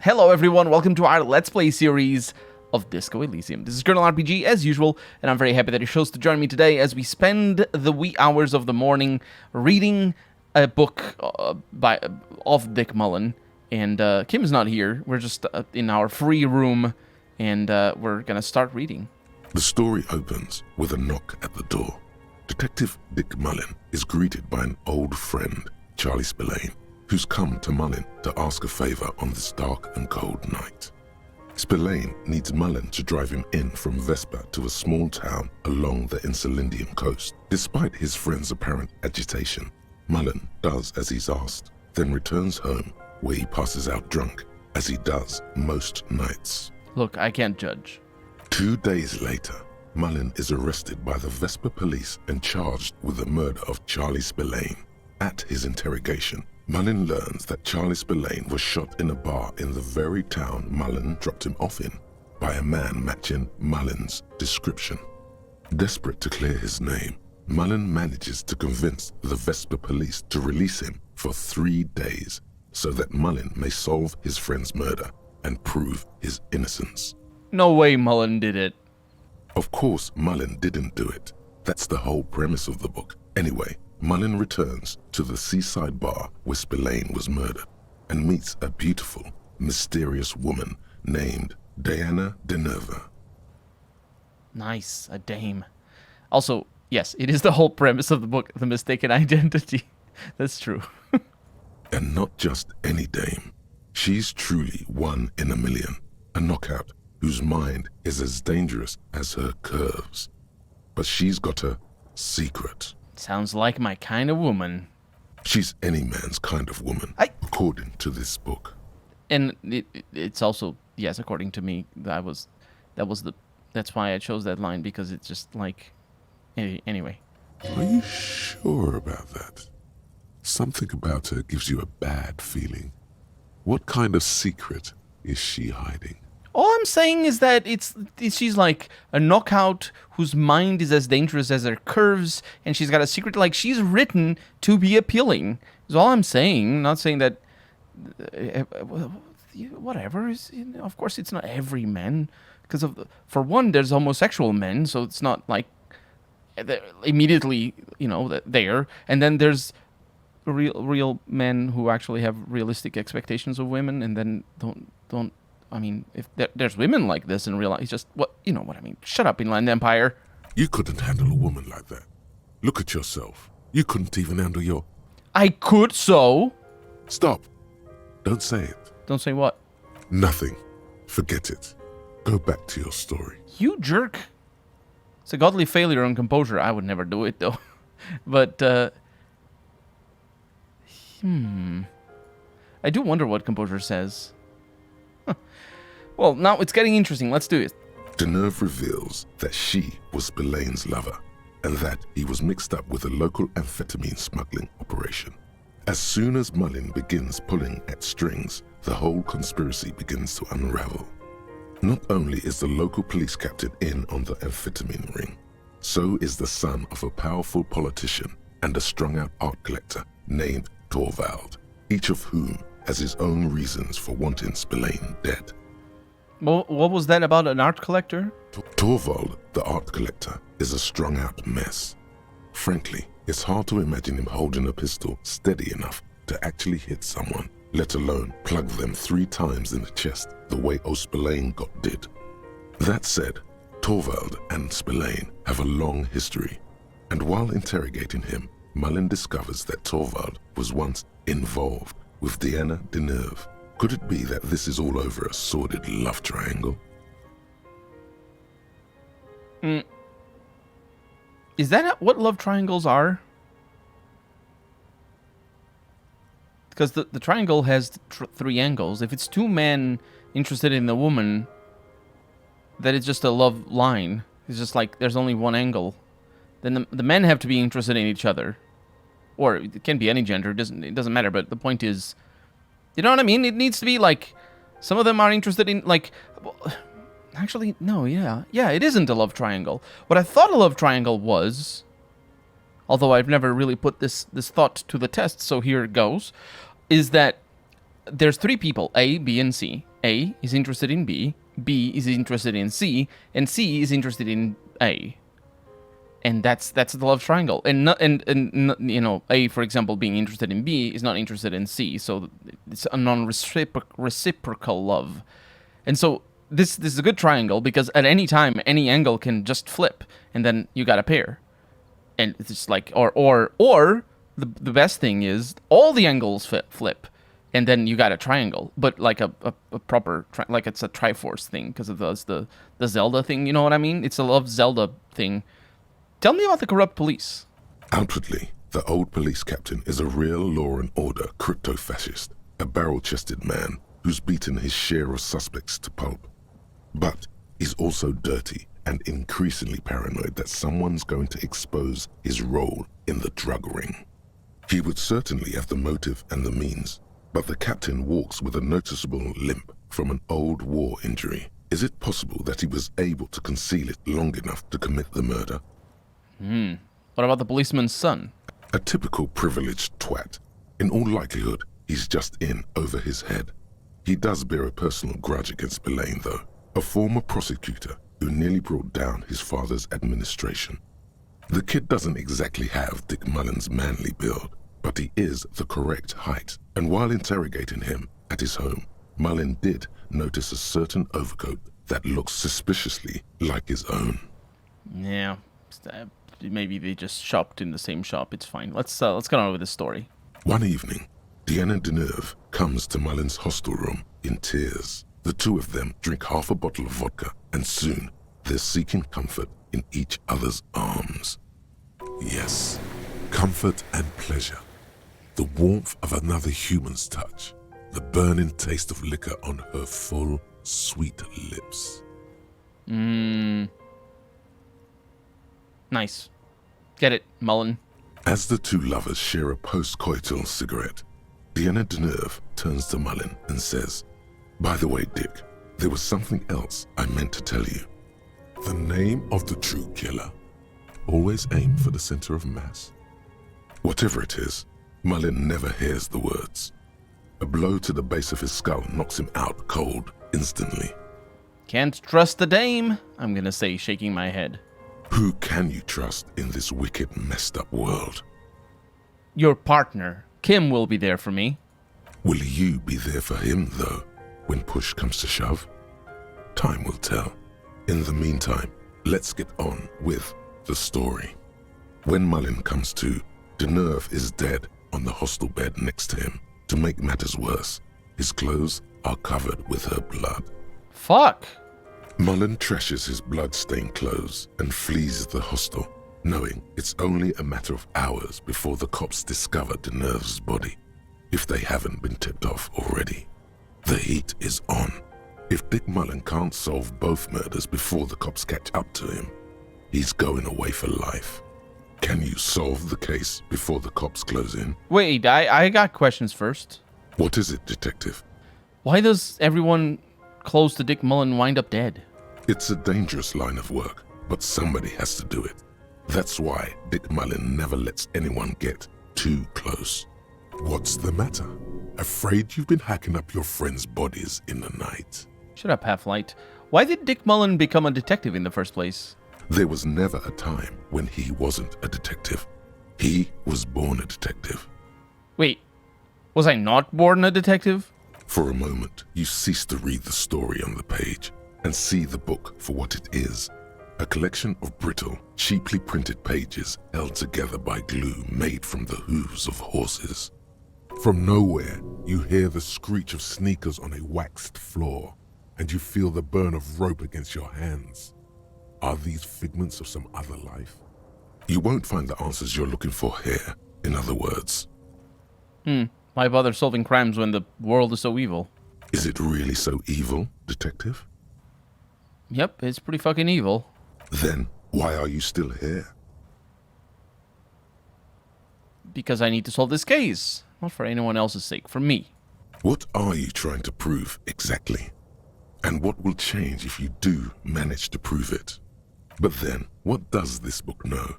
Hello everyone, welcome to our Let's Play series of Disco Elysium. This is Colonel RPG as usual, and I'm very happy that you chose to join me today as we spend the wee hours of the morning reading a book of Dick Mullen. And Kim is not here, we're just in our free room, and we're gonna start reading. The story opens with a knock at the door. Detective Dick Mullen is greeted by an old friend, Charlie Spillane, who's come to Mullen to ask a favor on this dark and cold night. Spillane needs Mullen to drive him in from Vespa to a small town along the Incidentally coast. Despite his friend's apparent agitation, Mullen does as he's asked, then returns home where he passes out drunk, as he does most nights. Look, I can't judge. 2 days later, Mullen is arrested by the Vespa police and charged with the murder of Charlie Spillane. At his interrogation, Mullen learns that Charlie Spillane was shot in a bar in the very town Mullen dropped him off in by a man matching Mullen's description. Desperate to clear his name, Mullen manages to convince the Vespa police to release him for 3 days so that Mullen may solve his friend's murder and prove his innocence. No way Mullen did it. Of course, Mullen didn't do it. That's the whole premise of the book. Anyway, Mullen returns to the seaside bar where Spillane was murdered and meets a beautiful, mysterious woman named Diana Deneva. Nice, a dame. Also, yes, it is the whole premise of the book, the mistaken identity. That's true. And not just any dame. She's truly one in a million, a knockout whose mind is as dangerous as her curves. But she's got a secret. Sounds like my kind of woman. She's any man's kind of woman, according to this book. And it's also, yes, according to me, that's why I chose that line, because it's just like, anyway. Are you sure about that? Something about her gives you a bad feeling. What kind of secret is she hiding? All I'm saying is that she's like a knockout whose mind is as dangerous as her curves, and she's got a secret. Like, she's written to be appealing. Is all I'm saying. Not saying that. Whatever. Of course, it's not every man, because for one, there's homosexual men, so it's not like immediately there. And then there's real men who actually have realistic expectations of women, and then don't. I mean, if there's women like this in real life, it's just, you know what I mean. Shut up, Inland Empire. You couldn't handle a woman like that. Look at yourself. You couldn't even handle your... I could so. Stop. Don't say it. Don't say what? Nothing. Forget it. Go back to your story. You jerk. It's a godly failure on composure. I would never do it, though. But, I do wonder what composure says. Well, now it's getting interesting. Let's do it. Deneuve reveals that she was Spillane's lover and that he was mixed up with a local amphetamine smuggling operation. As soon as Mullen begins pulling at strings, the whole conspiracy begins to unravel. Not only is the local police captain in on the amphetamine ring, so is the son of a powerful politician and a strung-out art collector named Torvald, each of whom has his own reasons for wanting Spillane dead. Well, what was that about an art collector? Torvald, the art collector, is a strung-out mess. Frankly, it's hard to imagine him holding a pistol steady enough to actually hit someone, let alone plug them 3 times in the chest the way Spillane got did. That said, Torvald and Spillane have a long history, and while interrogating him, Mullen discovers that Torvald was once involved with Diana Deneuve. Could it be that this is all over a sordid love triangle? Is that what love triangles are? Because the triangle has 3 angles. If it's 2 men interested in the woman, that is just a love line. It's just like there's only one angle. Then the men have to be interested in each other. Or it can be any gender. It doesn't matter. But the point is, you know what I mean? It needs to be like, some of them are interested in, like, actually, no, yeah, it isn't a love triangle. What I thought a love triangle was, although I've never really put this thought to the test, so here it goes, is that there's 3 people, A, B, and C, A is interested in B, B is interested in C, and C is interested in A. And that's the love triangle. And you know, A, for example, being interested in B is not interested in C, so it's a non-reciprocal love. And so this is a good triangle because at any time any angle can just flip, and then you got a pair. And it's just like or the best thing is all the angles flip, and then you got a triangle, but like a proper like it's a Triforce thing because it does the Zelda thing. You know what I mean? It's a love Zelda thing. Tell me about the corrupt police. Outwardly, the old police captain is a real law and order crypto-fascist, a barrel-chested man who's beaten his share of suspects to pulp. But he's also dirty and increasingly paranoid that someone's going to expose his role in the drug ring. He would certainly have the motive and the means, but the captain walks with a noticeable limp from an old war injury. Is it possible that he was able to conceal it long enough to commit the murder? What about the policeman's son? A typical privileged twat. In all likelihood, he's just in over his head. He does bear a personal grudge against Spillane, though, a former prosecutor who nearly brought down his father's administration. The kid doesn't exactly have Dick Mullen's manly build, but he is the correct height, and while interrogating him at his home, Mullen did notice a certain overcoat that looks suspiciously like his own. Yeah, maybe they just shopped in the same shop. It's fine. Let's get on with the story. One evening, Deanna Deneuve comes to Mullen's hostel room in tears. The two of them drink half a bottle of vodka, and soon they're seeking comfort in each other's arms. Yes, comfort and pleasure. The warmth of another human's touch. The burning taste of liquor on her full, sweet lips. Nice. Get it, Mullen. As the two lovers share a post-coital cigarette, Deanna Deneuve turns to Mullen and says, "By the way, Dick, there was something else I meant to tell you." The name of the true killer. Always aim for the center of mass. Whatever it is, Mullen never hears the words. A blow to the base of his skull knocks him out cold instantly. Can't trust the dame, I'm gonna say, shaking my head. Who can you trust in this wicked, messed up world? Your partner. Kim will be there for me. Will you be there for him, though, when push comes to shove? Time will tell. In the meantime, let's get on with the story. When Mullen comes to, Deneuve is dead on the hostel bed next to him. To make matters worse, his clothes are covered with her blood. Fuck. Mullen trashes his blood-stained clothes and flees the hostel, knowing it's only a matter of hours before the cops discover Deneuve's body, if they haven't been tipped off already. The heat is on. If Dick Mullen can't solve both murders before the cops catch up to him, he's going away for life. Can you solve the case before the cops close in? Wait, I got questions first. What is it, detective? Why does everyone close to Dick Mullen wind up dead? It's a dangerous line of work, but somebody has to do it. That's why Dick Mullen never lets anyone get too close. What's the matter? Afraid you've been hacking up your friends' bodies in the night? Shut up, Half-Light. Why did Dick Mullen become a detective in the first place? There was never a time when he wasn't a detective. He was born a detective. Wait, was I not born a detective? For a moment, you cease to read the story on the page and see the book for what it is. A collection of brittle, cheaply printed pages held together by glue made from the hooves of horses. From nowhere, you hear the screech of sneakers on a waxed floor, and you feel the burn of rope against your hands. Are these figments of some other life? You won't find the answers you're looking for here, in other words. Why bother solving crimes when the world is so evil? Is it really so evil, detective? Yep, it's pretty fucking evil. Then why are you still here? Because I need to solve this case. Not for anyone else's sake, for me. What are you trying to prove exactly? And what will change if you do manage to prove it? But then, what does this book know?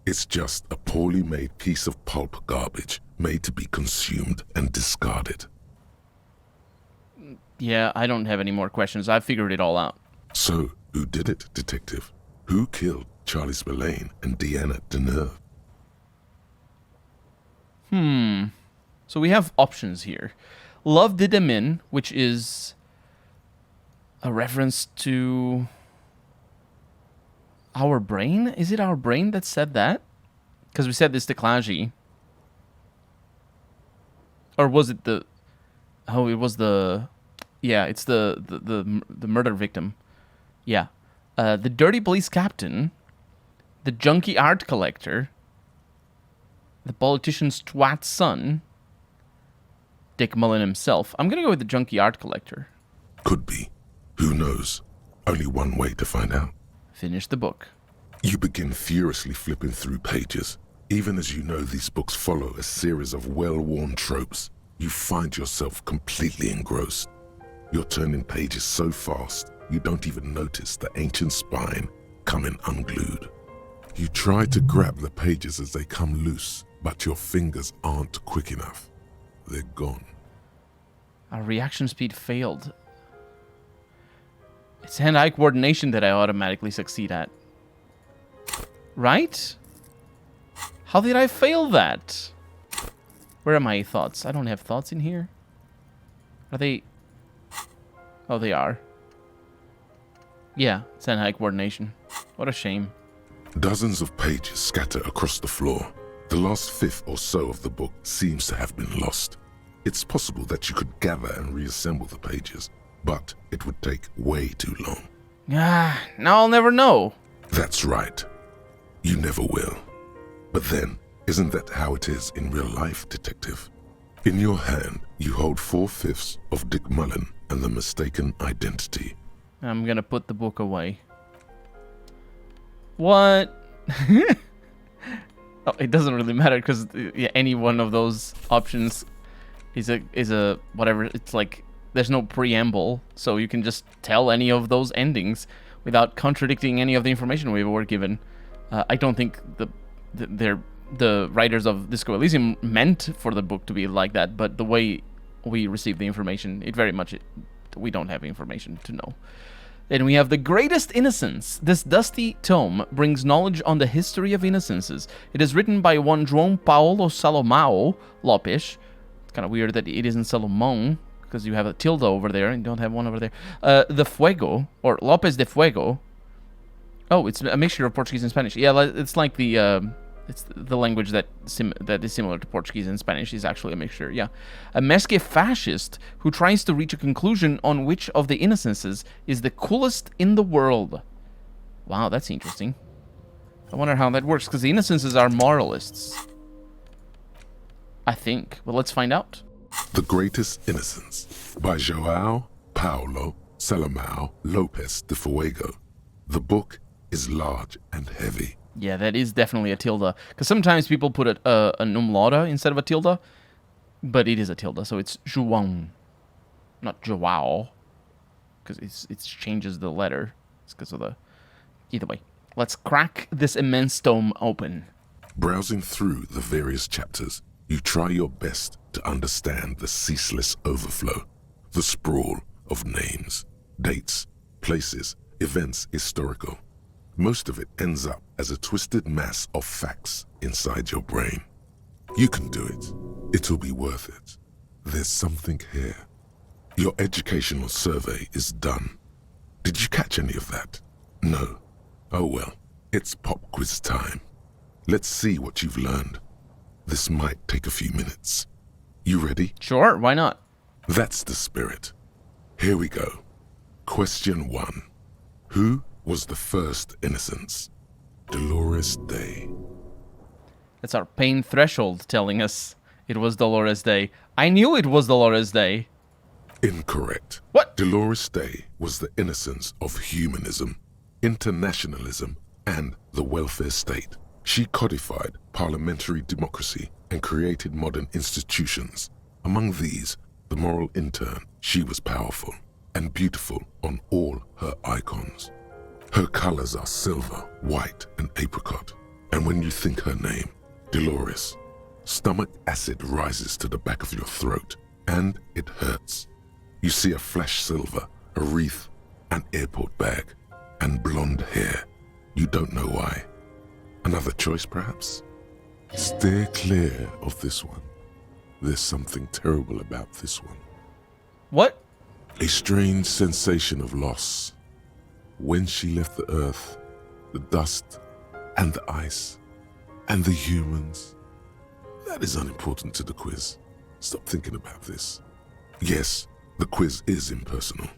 It's just a poorly made piece of pulp garbage made to be consumed and discarded. Yeah, I don't have any more questions. I figured it all out. So, who did it, Detective? Who killed Charlie Spillane and Deanna Deneuve? So we have options here. Love did them in, which is a reference to our brain? Is it our brain that said that? Because we said this to Klaji. Or was it the... Oh, it was the... Yeah, it's the murder victim. Yeah. The dirty police captain. The junkie art collector. The politician's twat son. Dick Mullen himself. I'm going to go with the junkie art collector. Could be. Who knows? Only one way to find out. Finish the book. You begin furiously flipping through pages. Even as you know these books follow a series of well-worn tropes, you find yourself completely engrossed. You're turning pages so fast, you don't even notice the ancient spine coming unglued. You try to grab the pages as they come loose, but your fingers aren't quick enough. They're gone. Our reaction speed failed. It's hand-eye coordination that I automatically succeed at. Right? How did I fail that? Where are my thoughts? I don't have thoughts in here. Are they... Oh, they are. Yeah, it's hand-eye coordination. What a shame. Dozens of pages scatter across the floor. The last fifth or so of the book seems to have been lost. It's possible that you could gather and reassemble the pages, but it would take way too long. Ah, now I'll never know. That's right. You never will. But then, isn't that how it is in real life, Detective? In your hand, you hold 4/5 of Dick Mullen and the mistaken identity. I'm gonna put the book away. What? Oh, it doesn't really matter because any one of those options is a whatever. It's like there's no preamble, so you can just tell any of those endings without contradicting any of the information we were given. I don't think the writers of Disco Elysium meant for the book to be like that, but the way we received the information, we don't have information to know. Then we have The Greatest Innocence. This dusty tome brings knowledge on the history of innocences. It is written by one João Paulo Salomão Lopes. It's kind of weird that it isn't Salomão, because you have a tilde over there and you don't have one over there. The Fuego, or Lopes de Fuego. Oh, it's a mixture of Portuguese and Spanish. Yeah, it's like it's the language that is similar to Portuguese and Spanish is actually a mixture, yeah. A mesque fascist who tries to reach a conclusion on which of the innocences is the coolest in the world. Wow, that's interesting. I wonder how that works, because the innocences are moralists. I think. Well, let's find out. The Greatest Innocence by João Paulo Salomão Lopes de Fuego. The book is large and heavy. Yeah, that is definitely a tilde. Because sometimes people put an umlauta instead of a tilde. But it is a tilde, so it's João. Not João. Because it changes the letter. It's because of the... Either way. Let's crack this immense tome open. Browsing through the various chapters, you try your best to understand the ceaseless overflow. The sprawl of names, dates, places, events historical. Most of it ends up as a twisted mass of facts inside your brain. You can do it. It'll be worth it. There's something here. Your educational survey is done. Did you catch any of that? No. Oh well, it's pop quiz time. Let's see what you've learned. This might take a few minutes. You ready? Sure, why not? That's the spirit. Here we go. Question 1. Who was the first innocence? Dolores Day. That's our pain threshold telling us it was Dolores Day. I knew it was Dolores Day. Incorrect. What? Dolores Day was the innocence of humanism, internationalism, and the welfare state. She codified parliamentary democracy and created modern institutions. Among these, the moral intern, she was powerful and beautiful on all her icons. Her colors are silver, white, and apricot. And when you think her name, Dolores, stomach acid rises to the back of your throat, and it hurts. You see a flash silver, a wreath, an airport bag, and blonde hair. You don't know why. Another choice, perhaps? Steer clear of this one. There's something terrible about this one. What? A strange sensation of loss. When she left the earth, the dust, and the ice, and the humans. That is unimportant to the quiz. Stop thinking about this. Yes, the quiz is impersonal.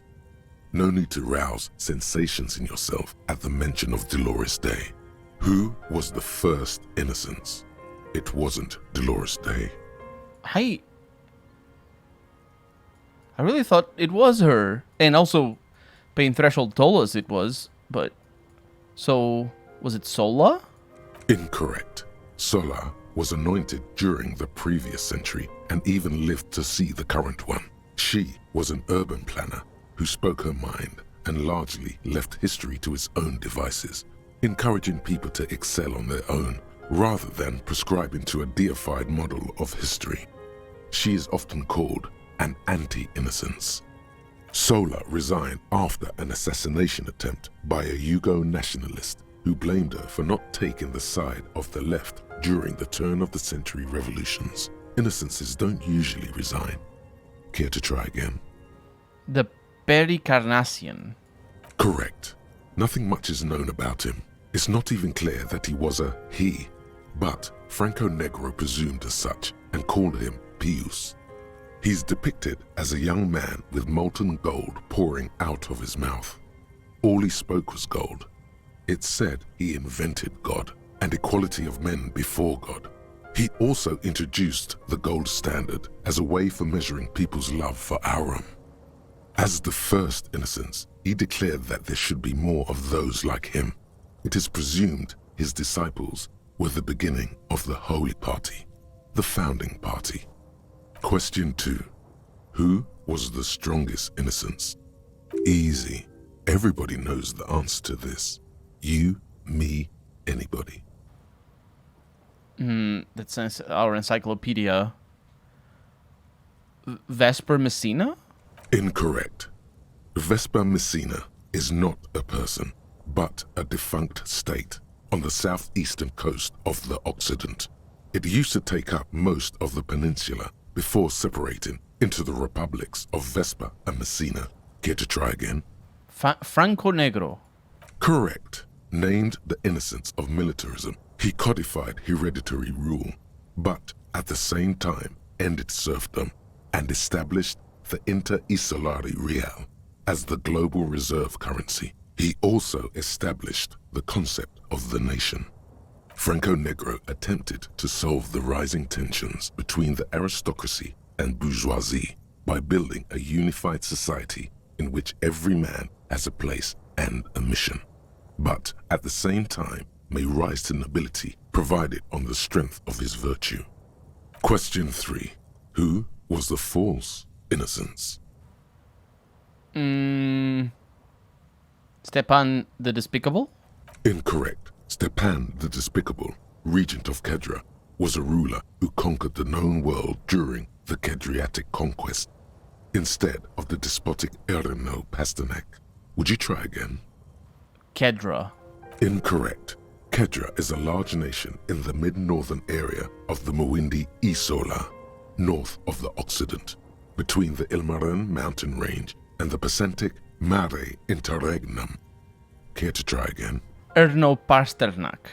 No need to rouse sensations in yourself at the mention of Dolores Day. Who was the first innocence? It wasn't Dolores Day. I really thought it was her. And also, Pain Threshold told us it was, but... So, was it Sola? Incorrect. Sola was anointed during the previous century and even lived to see the current one. She was an urban planner who spoke her mind and largely left history to its own devices, encouraging people to excel on their own rather than prescribing to a deified model of history. She is often called an anti-innocence. Sola resigned after an assassination attempt by a Yugo nationalist who blamed her for not taking the side of the left during the turn of the century revolutions. Innocences don't usually resign. Care to try again? The Pericarnassian. Correct. Nothing much is known about him. It's not even clear that he was a he, but Franco Negro presumed as such and called him Pius. He's depicted as a young man with molten gold pouring out of his mouth. All he spoke was gold. It's said he invented God and equality of men before God. He also introduced the gold standard as a way for measuring people's love for Aurum. As the first innocence, he declared that there should be more of those like him. It is presumed his disciples were the beginning of the Holy Party, the founding party. Question 2. Who was the strongest innocence? Easy. Everybody knows the answer to this. You, me, anybody. That's our encyclopedia. Vesper Messina? Incorrect. Vespa Messina is not a person, but a defunct state on the southeastern coast of the Occident. It used to take up most of the peninsula before separating into the republics of Vespa and Messina. Care to try again? Franco Negro. Correct. Named the innocence of militarism, he codified hereditary rule, but at the same time ended serfdom and established the Inter-Isolari Real as the global reserve currency. He also established the concept of the nation. Franco Negro attempted to solve the rising tensions between the aristocracy and bourgeoisie by building a unified society in which every man has a place and a mission, but at the same time may rise to nobility provided on the strength of his virtue. Question 3. Who was the false innocence? Stepan the Despicable? Incorrect. Stepan the Despicable, regent of Kedra, was a ruler who conquered the known world during the Kedriatic conquest, instead of the despotic Erno Pasternak. Would you try again? Kedra. Incorrect. Kedra is a large nation in the mid-northern area of the Muindi Isola, north of the Occident, between the Ilmarin mountain range and the Pacentic Mare Interregnum. Care to try again? Erno Pasternak.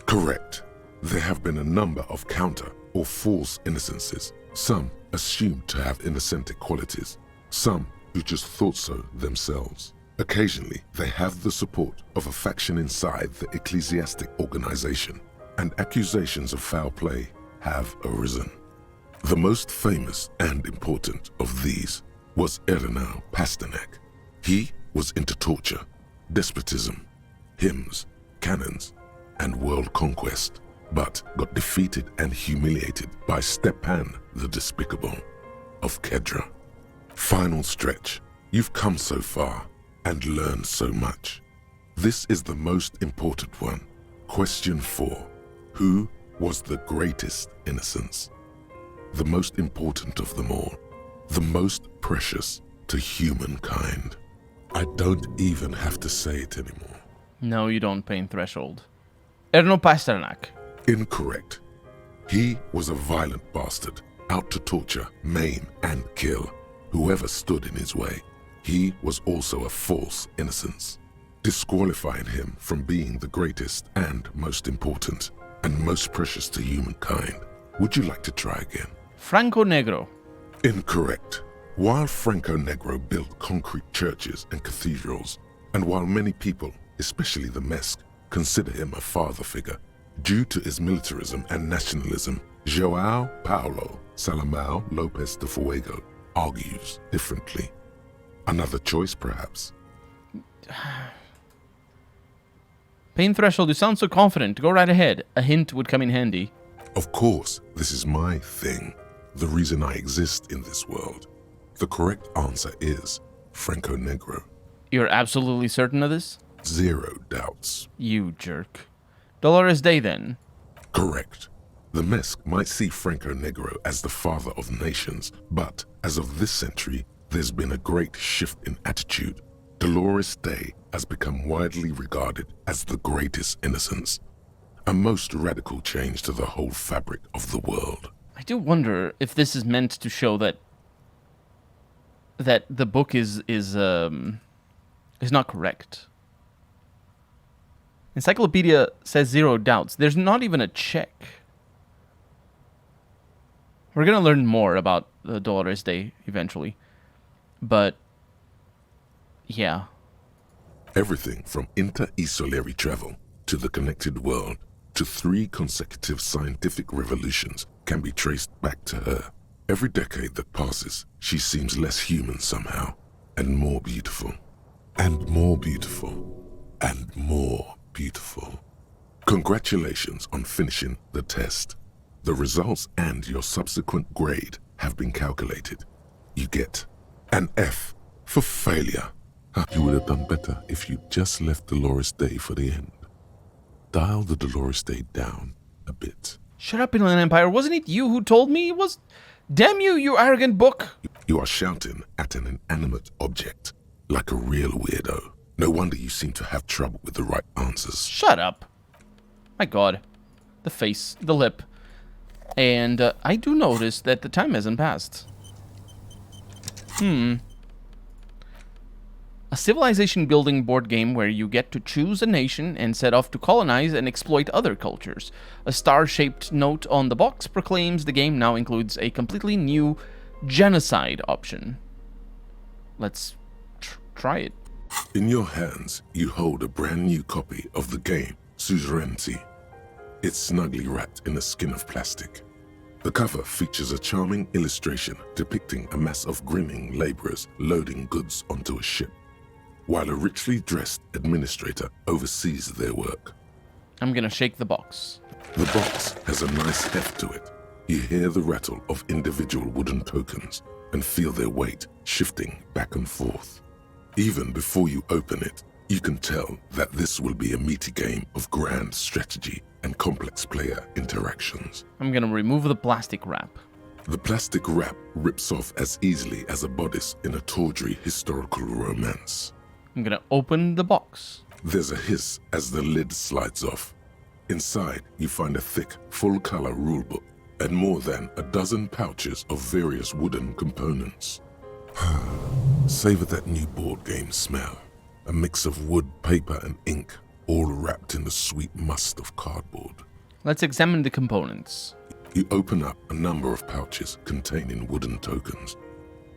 Correct. There have been a number of counter or false innocences, some assumed to have innocentic qualities, some who just thought so themselves. Occasionally, they have the support of a faction inside the ecclesiastic organization, and accusations of foul play have arisen. The most famous and important of these was Ernau Pasternak. He was into torture, despotism, hymns, cannons, and world conquest, but got defeated and humiliated by Stepan the Despicable of Kedra. Final stretch. You've come so far and learned so much. This is the most important one. Question 4. Who was the greatest innocence? The most important of them all, the most precious, to humankind. I don't even have to say it anymore. No, you don't, Pain Threshold. Erno Pasternak. Incorrect. He was a violent bastard, out to torture, maim, and kill whoever stood in his way. He was also a false innocence, disqualifying him from being the greatest and most important and most precious to humankind. Would you like to try again? Franco Negro. Incorrect. While Franco Negro built concrete churches and cathedrals, and while many people, especially the Mesk, consider him a father figure, due to his militarism and nationalism, João Paulo Salomão Lopes de Fuego argues differently. Another choice, perhaps? Pain Threshold, you sound so confident. Go right ahead. A hint would come in handy. Of course, this is my thing, the reason I exist in this world. The correct answer is Franco Negro. You're absolutely certain of this? Zero doubts. You jerk. Dolores Day, then. Correct. The Mesk might see Franco Negro as the father of nations, but as of this century, there's been a great shift in attitude. Dolores Day has become widely regarded as the greatest innocence, a most radical change to the whole fabric of the world. I do wonder if this is meant to show that the book is not correct. Encyclopedia says zero doubts. There's not even a check. We're going to learn more about Dolores Day eventually. But, yeah. Everything from inter-esolary travel to the connected world to 3 consecutive scientific revolutions can be traced back to her. Every decade that passes, she seems less human somehow, and more beautiful, and more beautiful, and more beautiful. Congratulations on finishing the test. The results and your subsequent grade have been calculated. You get an F for failure. You would have done better if you just left Dolores Day for the end. Dial the Dolores Day down a bit. Shut up, Inland Empire. Wasn't it you who told me it was... Damn you, you arrogant book! You are shouting at an inanimate object, like a real weirdo. No wonder you seem to have trouble with the right answers. Shut up. My god. The face, the lip. And I do notice that the time hasn't passed. A civilization building board game where you get to choose a nation and set off to colonize and exploit other cultures. A star-shaped note on the box proclaims the game now includes a completely new genocide option. Let's try it. In your hands, you hold a brand new copy of the game, Suzerainty. It's snugly wrapped in a skin of plastic. The cover features a charming illustration depicting a mass of grinning laborers loading goods onto a ship, while a richly dressed administrator oversees their work. I'm gonna shake the box. The box has a nice heft to it. You hear the rattle of individual wooden tokens and feel their weight shifting back and forth. Even before you open it, you can tell that this will be a meaty game of grand strategy and complex player interactions. I'm gonna remove the plastic wrap. The plastic wrap rips off as easily as a bodice in a tawdry historical romance. I'm gonna open the box. There's a hiss as the lid slides off. Inside, you find a thick, full-color rulebook and more than a dozen pouches of various wooden components. Savor that new board game smell. A mix of wood, paper, and ink, all wrapped in the sweet must of cardboard. Let's examine the components. You open up a number of pouches containing wooden tokens.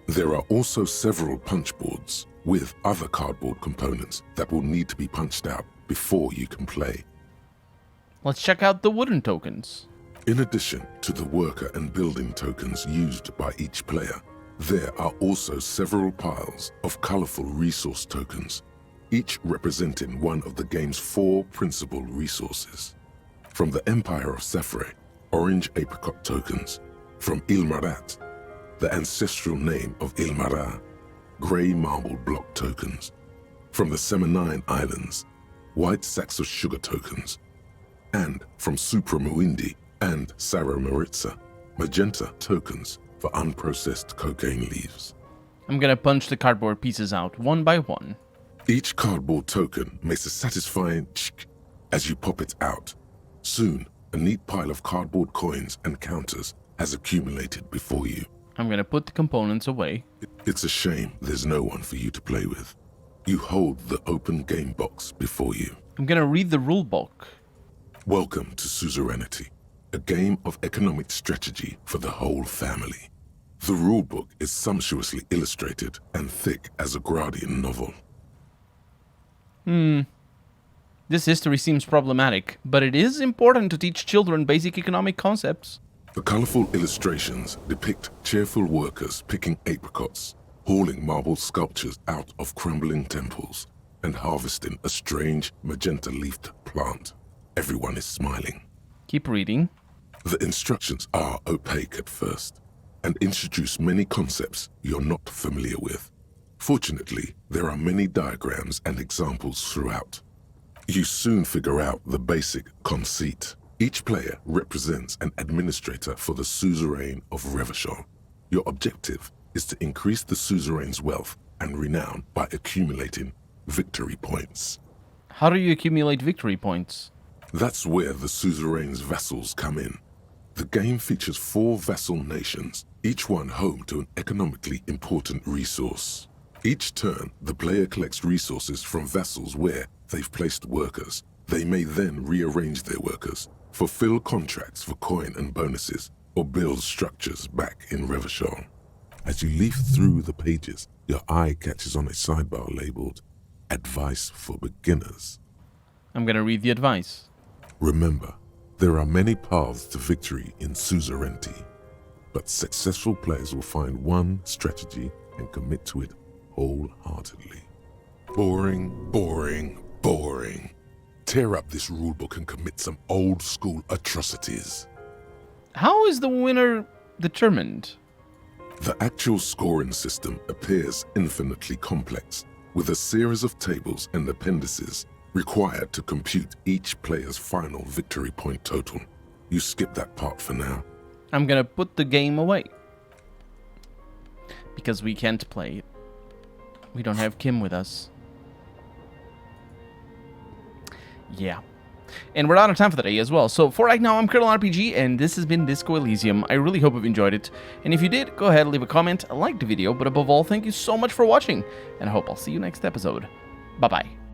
There are also several punch boards with other cardboard components that will need to be punched out before you can play. Let's check out the wooden tokens. In addition to the worker and building tokens used by each player, there are also several piles of colorful resource tokens, each representing one of the game's 4 principal resources. From the Empire of Safre, orange apricot tokens. From Ilmarat, the ancestral name of Ilmara, gray marble block tokens. From the Seminine Islands, white sacks of sugar tokens. And from Supramuindi and Sarah Maritza, magenta tokens for unprocessed cocaine leaves. I'm gonna punch the cardboard pieces out, one by one. Each cardboard token makes a satisfying ch as you pop it out. Soon, a neat pile of cardboard coins and counters has accumulated before you. I'm gonna put the components away. It's a shame there's no one for you to play with. You hold the open game box before you. I'm gonna read the rule book. Welcome to Suzerainty, a game of economic strategy for the whole family. The rulebook is sumptuously illustrated and thick as a Gradian novel. This history seems problematic, but it is important to teach children basic economic concepts. The colorful illustrations depict cheerful workers picking apricots, hauling marble sculptures out of crumbling temples, and harvesting a strange magenta-leafed plant. Everyone is smiling. Keep reading. The instructions are opaque at first and introduce many concepts you're not familiar with. Fortunately, there are many diagrams and examples throughout. You soon figure out the basic conceit. Each player represents an administrator for the suzerain of Revachol. Your objective is to increase the suzerain's wealth and renown by accumulating victory points. How do you accumulate victory points? That's where the suzerain's vassals come in. The game features 4 vassal nations, each one home to an economically important resource. Each turn, the player collects resources from vassals where they've placed workers. They may then rearrange their workers, fulfill contracts for coin and bonuses, or build structures back in Revachol. As you leaf through the pages, your eye catches on a sidebar labeled Advice for Beginners. I'm gonna read the advice. Remember, there are many paths to victory in Suzerainty, but successful players will find one strategy and commit to it wholeheartedly. Boring, boring, boring. Tear up this rulebook and commit some old-school atrocities. How is the winner determined? The actual scoring system appears infinitely complex, with a series of tables and appendices required to compute each player's final victory point total. You skip that part for now. I'm gonna put the game away. Because we can't play it. We don't have Kim with us. Yeah. And we're out of time for the day as well. So for right now, I'm Colonel RPG, and this has been Disco Elysium. I really hope you've enjoyed it. And if you did, go ahead and leave a comment, like the video, but above all, thank you so much for watching. And I hope I'll see you next episode. Bye-bye.